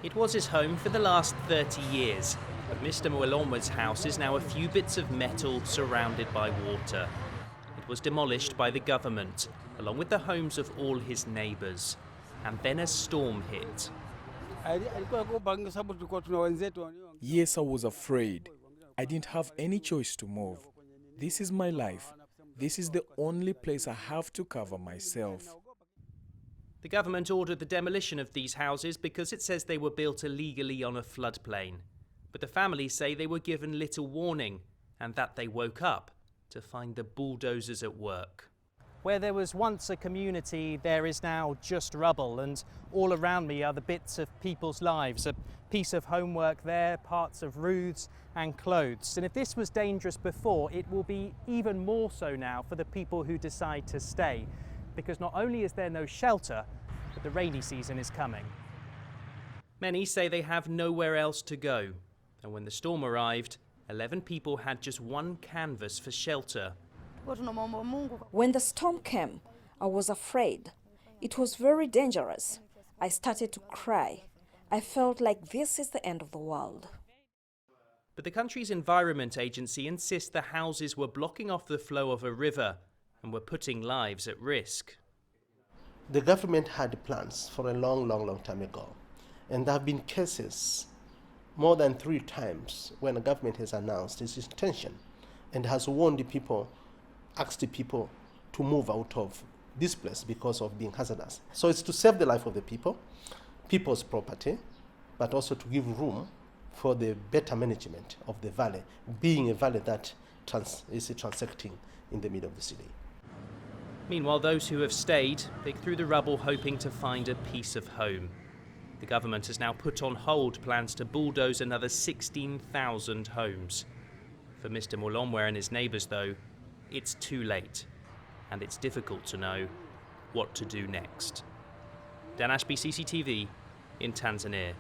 It was his home for the last 30 years, but Mr. Mwelomwa's house is now a few bits of metal surrounded by water. It was demolished by the government, along with the homes of all his neighbours. And then a storm hit. Yes, I was afraid. I didn't have any choice to move. This is my life. This is the only place I have to cover myself. The government ordered the demolition of these houses because it says they were built illegally on a floodplain. But the families say they were given little warning and that they woke up to find the bulldozers at work. Where there was once a community, there is now just rubble, and all around me are the bits of people's lives, a piece of homework there, parts of roofs and clothes. And if this was dangerous before, it will be even more so now for the people who decide to stay, because not only is there no shelter, but the rainy season is coming. Many say they have nowhere else to go, and when the storm arrived, 11 people had just one canvas for shelter. When the storm came, I was afraid. It was very dangerous. I started to cry. I felt like this is the end of the world. But the country's Environment Agency insists the houses were blocking off the flow of a river and were putting lives at risk. The government had plans for a long time ago, and there have been cases more than 3 times when the government has announced its intention and has warned the people, asked the people to move out of this place because of being hazardous. So it's to save the life of the people, people's property, but also to give room for the better management of the valley, being a valley that is transecting in the middle of the city. Meanwhile, those who have stayed dig through the rubble hoping to find a piece of home. The government has now put on hold plans to bulldoze another 16,000 homes. For Mr. Mwelomwa and his neighbours, though, it's too late, and it's difficult to know what to do next. Dan Ashby, CCTV, in Tanzania.